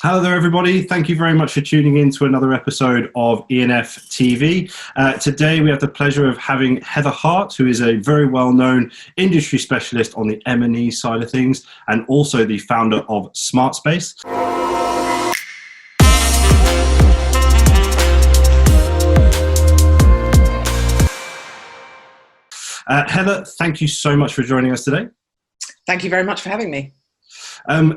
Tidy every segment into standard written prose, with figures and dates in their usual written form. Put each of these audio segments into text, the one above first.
Hello there, everybody. Thank you very much for tuning in to another episode of E&Ftv. Today, we have the pleasure of having Heather Hart, who is a very well-known industry specialist on the M&E side of things, and also the founder of Smartspace. Heather, thank you so much for joining us today. Thank you very much for having me.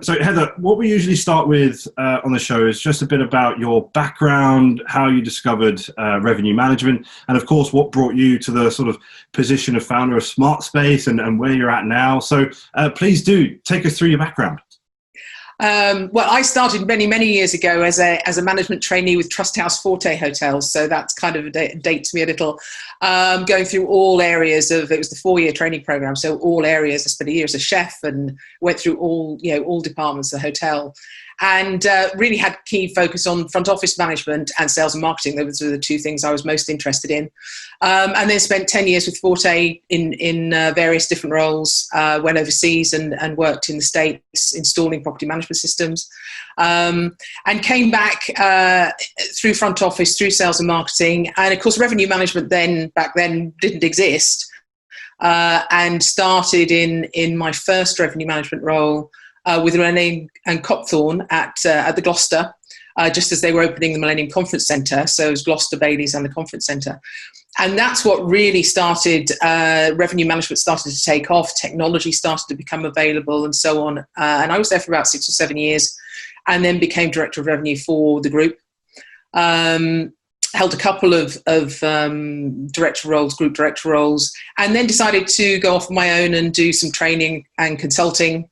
So Heather, what we usually start with on the show is just a bit about your background, how you discovered revenue management, and of course, what brought you to the sort of position of founder of Smartspace and where you're at now. So please do take us through your background. Well, I started many years ago as a management trainee with Trust House Forte Hotels, so that's kind of dates me a little. Going through all areas of, it was the 4-year training program, so all areas. I spent a year as a chef and went through all departments of the hotel, and really had key focus on front office management and sales and marketing. Those were the two things I was most interested in. And then spent 10 years with Forte in various different roles, went overseas and worked in the States installing property management systems, and came back through front office, through sales and marketing. And of course, revenue management back then didn't exist, and started in my first revenue management role with Renee and Copthorne at the Gloucester, just as they were opening the Millennium Conference Centre. So it was Gloucester, Baileys and the Conference Centre. And that's what really started, revenue management started to take off, technology started to become available and so on. And I was there for about 6 or 7 years and then became Director of Revenue for the group. Held a couple of director roles, group director roles, and then decided to go off on my own and do some training and consulting.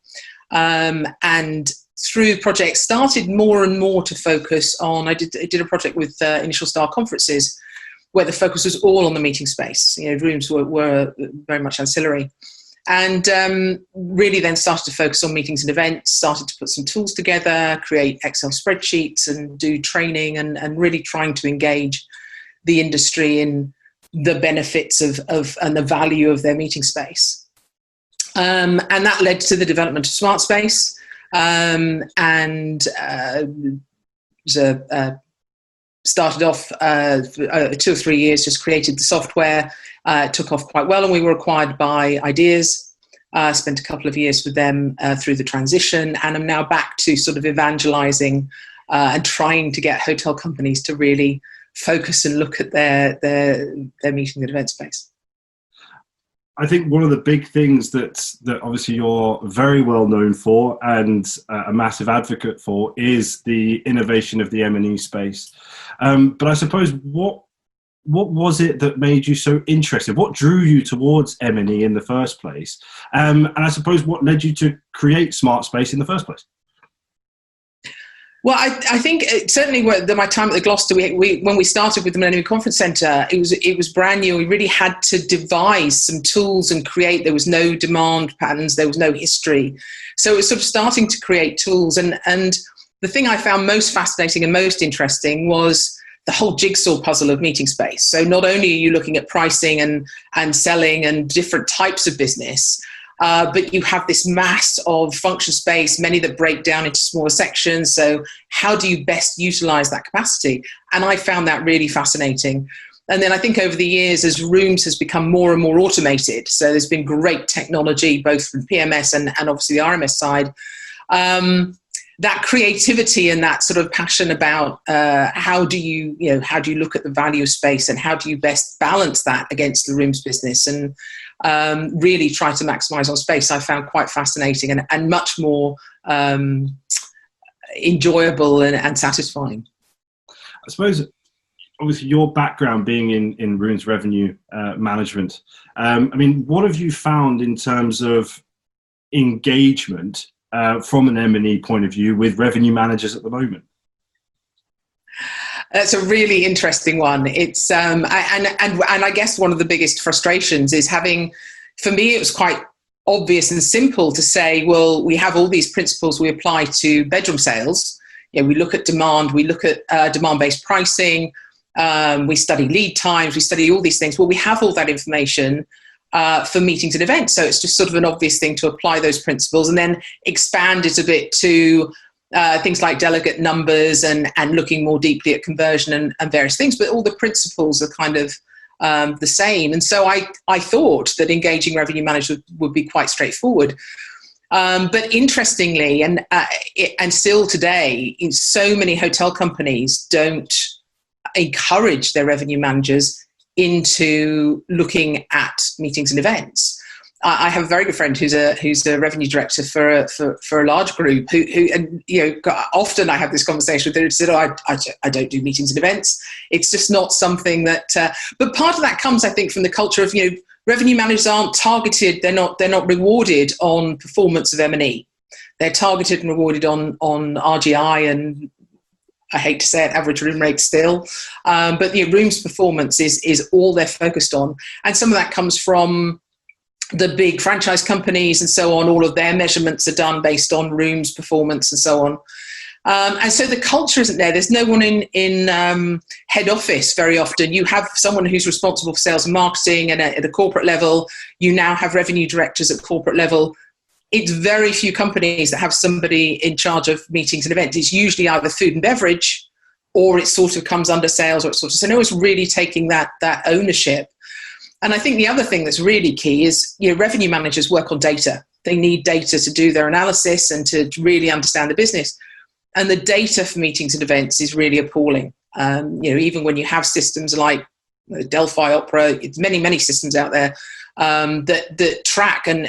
And through projects started more and more to focus on, I did a project with Initial Star Conferences where the focus was all on the meeting space. Rooms were very much ancillary, and really then started to focus on meetings and events, started to put some tools together, create Excel spreadsheets and do training and really trying to engage the industry in the benefits of and the value of their meeting space. And that led to the development of Smartspace, and started off 2 or 3 years, just created the software. It took off quite well, and we were acquired by Ideas. Spent a couple of years with them through the transition, and I'm now back to sort of evangelizing and trying to get hotel companies to really focus and look at their meeting and event space. I think one of the big things that obviously you're very well known for and a massive advocate for is the innovation of the M&E space. But I suppose what was it that made you so interested? What drew you towards M&E in the first place? And I suppose what led you to create Smartspace in the first place? Well, I think certainly my time at the Gloucester, when we started with the Millennium Conference Centre, it was brand new. We really had to devise some tools and create. There was no demand patterns, there was no history, so it was sort of starting to create tools. And the thing I found most fascinating and most interesting was the whole jigsaw puzzle of meeting space. So not only are you looking at pricing and selling and different types of business, but you have this mass of function space, many that break down into smaller sections. So how do you best utilize that capacity? And I found that really fascinating. And then I think over the years, as rooms has become more and more automated, so there's been great technology, both from PMS and obviously the RMS side, that creativity and that sort of passion about how do you look at the value of space and how do you best balance that against the rooms business and really try to maximize on space, I found quite fascinating and much more enjoyable and satisfying. I suppose, obviously, your background being in rooms revenue management, I mean, what have you found in terms of engagement from an M&E point of view with revenue managers at the moment? That's a really interesting one. It's and I guess one of the biggest frustrations is having, for me, it was quite obvious and simple to say, well, we have all these principles we apply to bedroom sales. We look at demand, we look at demand-based pricing, we study lead times, we study all these things. Well, we have all that information for meetings and events. So it's just sort of an obvious thing to apply those principles and then expand it a bit to things like delegate numbers and looking more deeply at conversion and various things, but all the principles are kind of the same. And so I thought that engaging revenue managers would be quite straightforward. But interestingly, and still today, so many hotel companies don't encourage their revenue managers into looking at meetings and events. I have a very good friend who's a revenue director for a large group who and often I have this conversation with her who said, I don't do meetings and events. It's just not something that. But part of that comes, I think, from the culture of revenue managers aren't targeted. They're not rewarded on performance of M&E. They're targeted and rewarded on RGI and, I hate to say it, average room rate still. But the rooms performance is all they're focused on, and some of that comes from the big franchise companies and so on. All of their measurements are done based on rooms performance and so on. And so the culture isn't there. There's no one in head office very often. You have someone who's responsible for sales and marketing, and at a corporate level, you now have revenue directors at corporate level. It's very few companies that have somebody in charge of meetings and events. It's usually either food and beverage, or it sort of comes under sales, or so no one's really taking that ownership. And I think the other thing that's really key is, revenue managers work on data. They need data to do their analysis and to really understand the business. And the data for meetings and events is really appalling. Even when you have systems like Delphi, Opera, it's many systems out there that track, and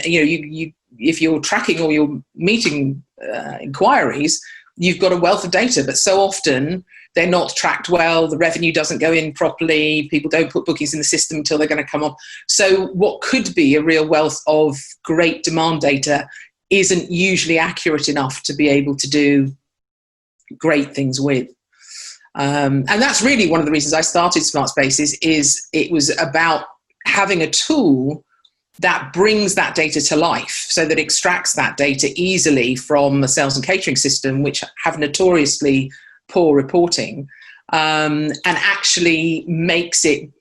if you're tracking all your meeting inquiries, you've got a wealth of data, but so often they're not tracked well. The revenue doesn't go in properly. People don't put bookings in the system until they're going to come up. So what could be a real wealth of great demand data isn't usually accurate enough to be able to do great things with. And that's really one of the reasons I started Smartspace is it was about having a tool that brings that data to life, so that extracts that data easily from a sales and catering system, which have notoriously poor reporting, and actually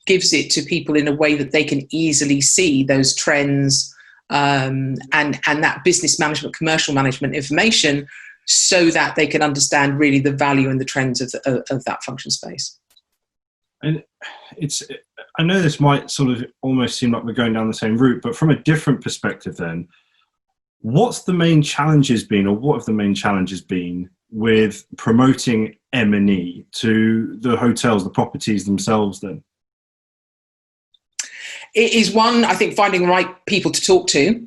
gives it to people in a way that they can easily see those trends and that business management, commercial management information, so that they can understand really the value and the trends of that function space. And I know this might sort of almost seem like we're going down the same route, but from a different perspective then, what's the main challenges been, or what have the main challenges been with promoting M&E to the hotels, the properties themselves then? It is one, I think, finding the right people to talk to.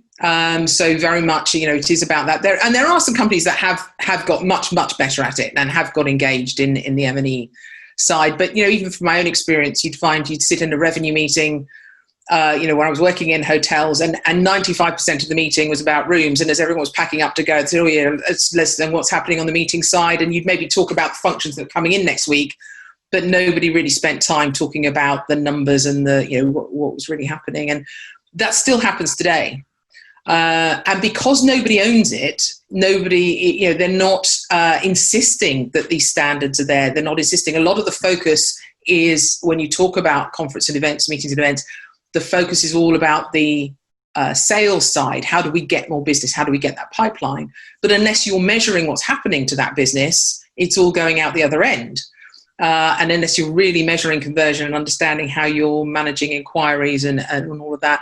So very much, it is about that. There are some companies that have got much better at it and have got engaged in the M&E side. But, even from my own experience, you'd sit in a revenue meeting, when I was working in hotels, and 95% of the meeting was about rooms. And as everyone was packing up to go, it's less than what's happening on the meeting side. And you'd maybe talk about the functions that are coming in next week, but nobody really spent time talking about the numbers and what was really happening. And that still happens today. And because nobody owns it, they're not insisting that these standards are there. They're not insisting. A lot of the focus is, when you talk about conference and events, meetings and events, the focus is all about the sales side. How do we get more business? How do we get that pipeline? But unless you're measuring what's happening to that business, it's all going out the other end. And unless you're really measuring conversion and understanding how you're managing inquiries and all of that.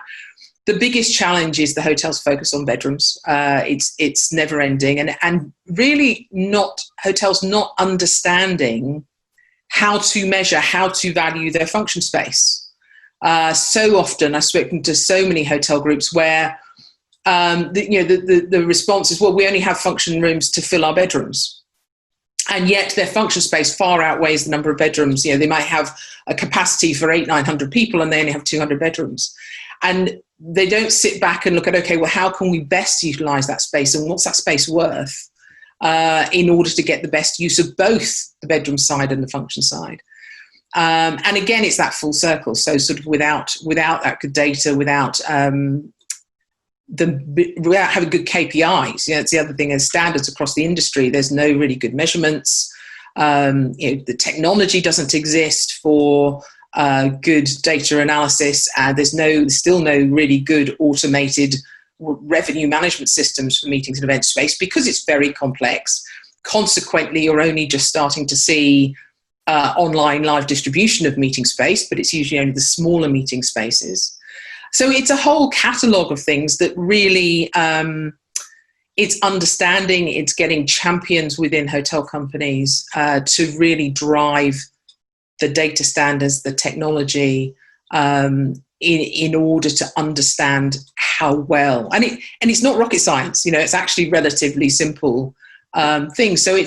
The biggest challenge is the hotel's focus on bedrooms. It's never ending, and really hotels not understanding how to measure, how to value their function space. So often I've spoken to so many hotel groups where the response is, well, we only have function rooms to fill our bedrooms. And yet their function space far outweighs the number of bedrooms. They might have a capacity for 800-900 people and they only have 200 bedrooms. And they don't sit back and look at, okay, well, how can we best utilize that space, and what's that space worth in order to get the best use of both the bedroom side and the function side. And again, it's that full circle. So sort of without that good data, without having good KPIs, it's the other thing, as standards across the industry, there's no really good measurements. The technology doesn't exist for good data analysis. There's still no really good automated revenue management systems for meetings and event space, because it's very complex. consequently, you're only just starting to see online live distribution of meeting space, but it's usually only the smaller meeting spaces. So it's a whole catalogue of things that really, it's understanding, it's getting champions within hotel companies to really drive the data standards, the technology, in order to understand how well, and it's not rocket science, it's actually relatively simple things. So but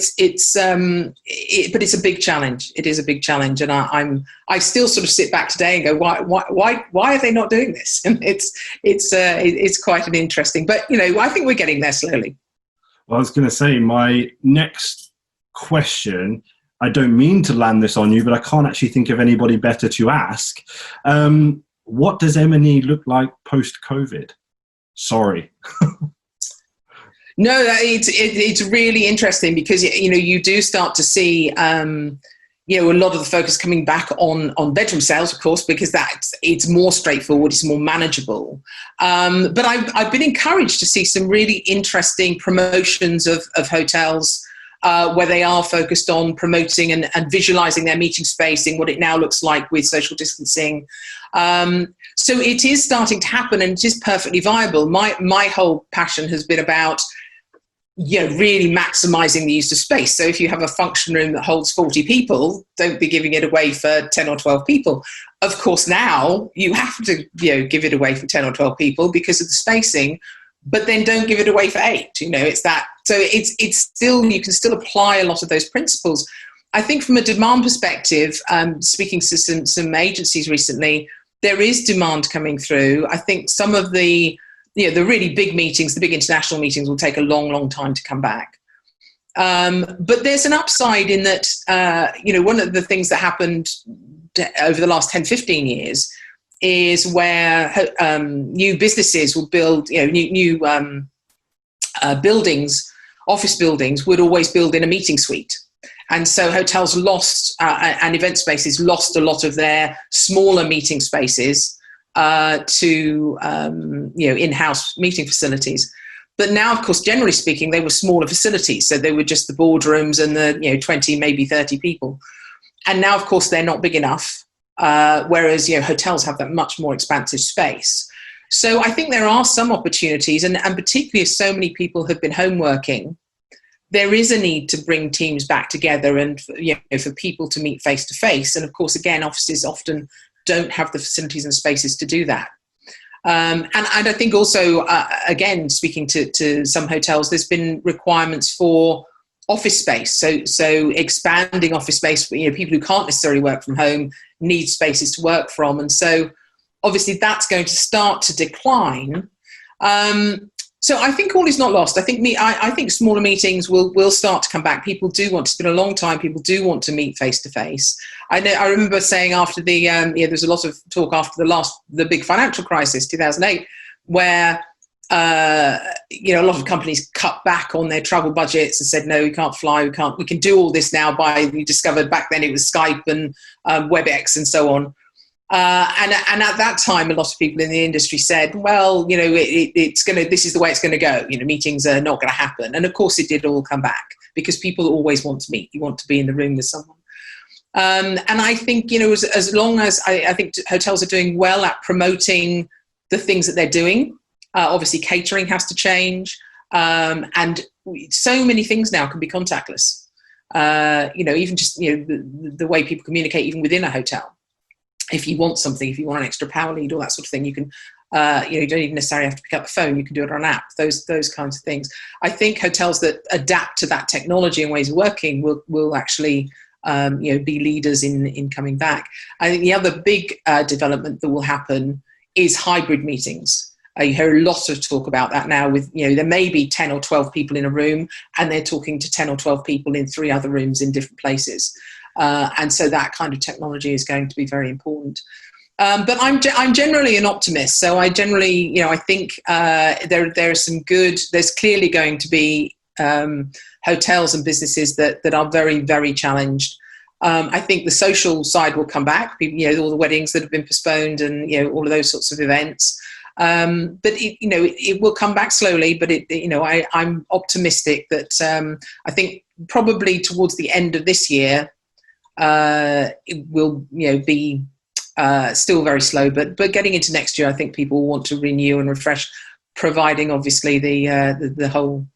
it's a big challenge. It is a big challenge, and I still sort of sit back today and go, why are they not doing this? And it's quite an interesting, but I think we're getting there slowly. Well, I was going to say, my next question, I don't mean to land this on you, but I can't actually think of anybody better to ask. What does M&E look like post-COVID? Sorry. No, it's really interesting because you do start to see a lot of the focus coming back on bedroom sales, of course, because it's more straightforward, it's more manageable. But I've been encouraged to see some really interesting promotions of hotels where they are focused on promoting and visualizing their meeting space in what it now looks like with social distancing. So it is starting to happen, and it is perfectly viable. My whole passion has been about really maximizing the use of space. So if you have a function room that holds 40 people, don't be giving it away for 10 or 12 people. Of course, now you have to give it away for 10 or 12 people because of the spacing, but then don't give it away for 8. It's that. So it's still, you can still apply a lot of those principles. I think from a demand perspective, speaking to some agencies recently, there is demand coming through. I think some of the really big meetings, the big international meetings, will take a long, long time to come back. But there's an upside in that, one of the things that happened over the last 10, 15 years is where new businesses will build, new buildings, office buildings would always build in a meeting suite. And so hotels lost, and event spaces lost a lot of their smaller meeting spaces to in-house meeting facilities. But now, of course, generally speaking, they were smaller facilities. So they were just the boardrooms and the 20, maybe 30 people. And now, of course, they're not big enough, whereas hotels have that much more expansive space. So I think there are some opportunities, and particularly as so many people have been home working, there is a need to bring teams back together and for people to meet face to face. And of course, again, offices often don't have the facilities and spaces to do that. And I think also, again, speaking to some hotels, there's been requirements for office space. So expanding office space, people who can't necessarily work from home need spaces to work from. And so obviously that's going to start to decline. So I think all is not lost. I think smaller meetings will start to come back. People do want to, it's been a long time, people do want to meet face to face. I remember saying after the, there's a lot of talk after the big financial crisis, 2008, where, a lot of companies cut back on their travel budgets and said, no, we can't fly, we can do all this now we discovered back then it was Skype and WebEx and so on. And at that time, a lot of people in the industry said, well, this is the way it's going to go. Meetings are not going to happen. And of course it did all come back because people always want to meet. You want to be in the room with someone. And I think, as long as I think hotels are doing well at promoting the things that they're doing, obviously catering has to change. And so many things now can be contactless. Even just, the way people communicate even within a hotel. If you want something, if you want an extra power lead, all that sort of thing, you can, you don't even necessarily have to pick up the phone. You can do it on an app, those kinds of things. I think hotels that adapt to that technology and ways of working will actually, be leaders in coming back. I think the other big development that will happen is hybrid meetings. You hear a lot of talk about that now with, there may be 10 or 12 people in a room and they're talking to 10 or 12 people in 3 other rooms in different places. And so that kind of technology is going to be very important. But I'm generally an optimist. So I generally, I think there's clearly going to be hotels and businesses that are very, very challenged. I think the social side will come back, all the weddings that have been postponed and, all of those sorts of events. But it will come back slowly. But I'm optimistic that I think probably towards the end of this year, it will be still very slow. But getting into next year, I think people want to renew and refresh, providing obviously the whole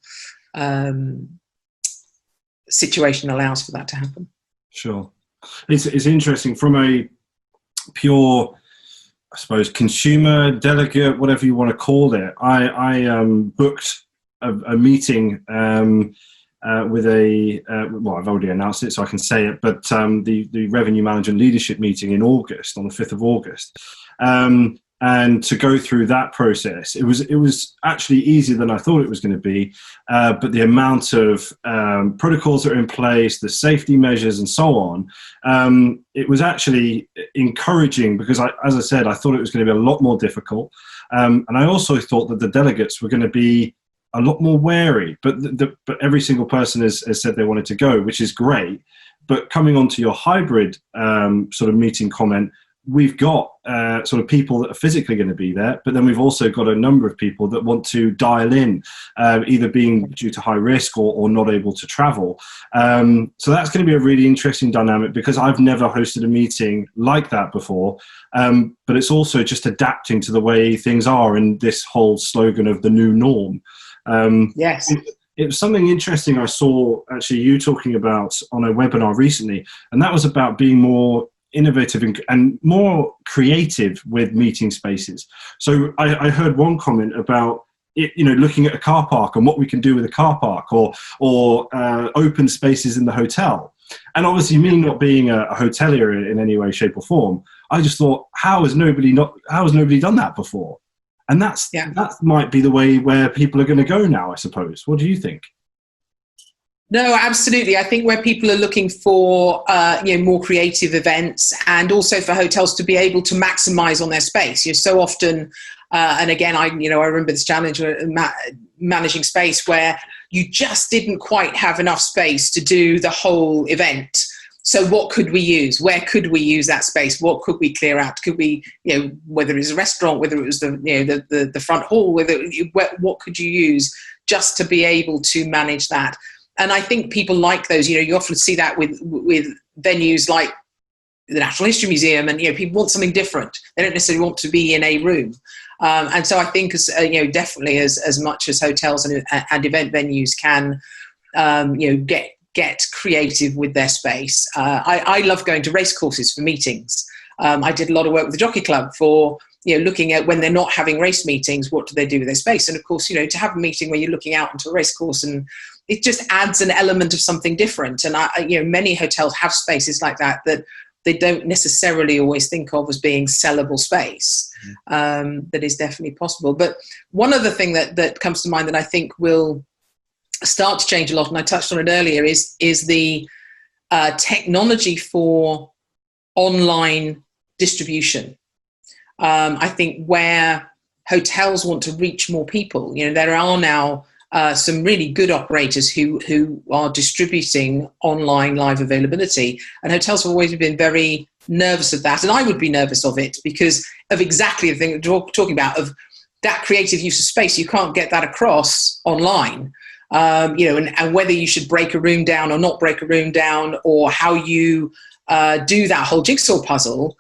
situation allows for that to happen. Sure. It's interesting from a pure, I suppose, consumer, delegate, whatever you want to call it. I booked a meeting with well, I've already announced it, so I can say it, but the Revenue Management Leadership meeting in August, on the 5th of August. And to go through that process, it was actually easier than I thought it was going to be. But the amount of protocols that are in place, the safety measures, and so on, it was actually encouraging because, as I said, I thought it was going to be a lot more difficult. And I also thought that the delegates were going to be a lot more wary. But but every single person has said they wanted to go, which is great. But coming on to your hybrid sort of meeting comment, we've got sort of people that are physically going to be there, but then we've also got a number of people that want to dial in, either being due to high risk or not able to travel. So that's going to be a really interesting dynamic because I've never hosted a meeting like that before. But it's also just adapting to the way things are in this whole slogan of the new norm. Yes. It was something interesting I saw actually you talking about on a webinar recently, and that was about being more innovative and more creative with meeting spaces. So I heard one comment about it, looking at a car park and what we can do with a car park or open spaces in the hotel. And obviously, me not being a hotelier in any way, shape, or form, I just thought, how has nobody done that before? And that might be the way where people are going to go now, I suppose. What do you think? No, absolutely. I think where people are looking for more creative events, and also for hotels to be able to maximise on their space. So often, and again, I remember this challenge with managing space where you just didn't quite have enough space to do the whole event. So what could we use? Where could we use that space? What could we clear out? Could we, whether it was a restaurant, whether it was the front hall, what could you use just to be able to manage that? And I think people like those. You often see that with venues like the Natural History Museum, and people want something different. They don't necessarily want to be in a room. And so I think, definitely as much as hotels and event venues can, get creative with their space. I love going to race courses for meetings. I did a lot of work with the Jockey Club for looking at when they're not having race meetings, what do they do with their space? And of course, to have a meeting where you're looking out into a race course, and it just adds an element of something different. And many hotels have spaces like that they don't necessarily always think of as being sellable space. That is definitely possible. But one other thing that comes to mind that I think will start to change a lot, and I touched on it earlier, is the technology for online distribution. I think where hotels want to reach more people, there are now some really good operators who are distributing online live availability, and hotels have always been very nervous of that, and I would be nervous of it because of exactly the thing that we're talking about, of that creative use of space. You can't get that across online. And whether you should break a room down or not break a room down, or how you do that whole jigsaw puzzle,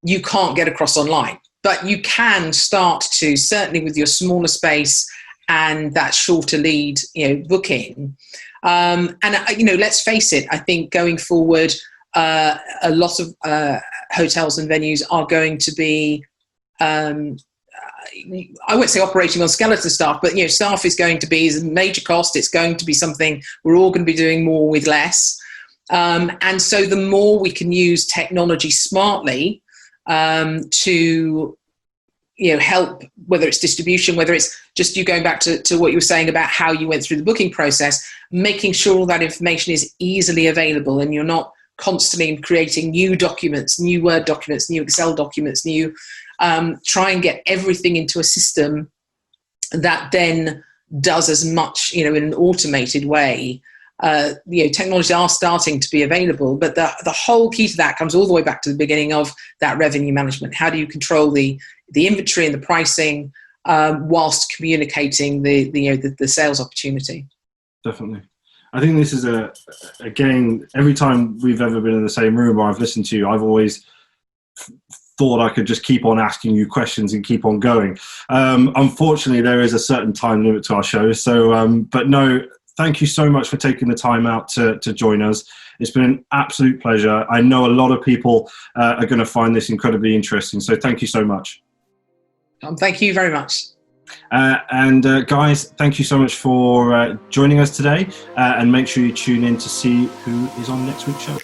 you can't get across online. But you can start to, certainly with your smaller space and that shorter lead, booking. And let's face it, I think going forward, a lot of hotels and venues are going to be, I won't say operating on skeleton staff, but staff is going to be a major cost. It's going to be something we're all going to be doing more with less. And so the more we can use technology smartly to help, whether it's distribution, whether it's just you going back to what you were saying about how you went through the booking process, making sure all that information is easily available and you're not constantly creating new documents, new Word documents, new Excel documents, try and get everything into a system that then does as much, in an automated way. Technologies are starting to be available, but the whole key to that comes all the way back to the beginning of that revenue management. How do you control the inventory and the pricing, whilst communicating the sales opportunity. Definitely. I think this is again, every time we've ever been in the same room or I've listened to you, I've always thought I could just keep on asking you questions and keep on going. Unfortunately, there is a certain time limit to our show. So, but no, thank you so much for taking the time out to join us. It's been an absolute pleasure. I know a lot of people are going to find this incredibly interesting. So thank you so much. Thank you very much. And guys, thank you so much for joining us today. And make sure you tune in to see who is on next week's show.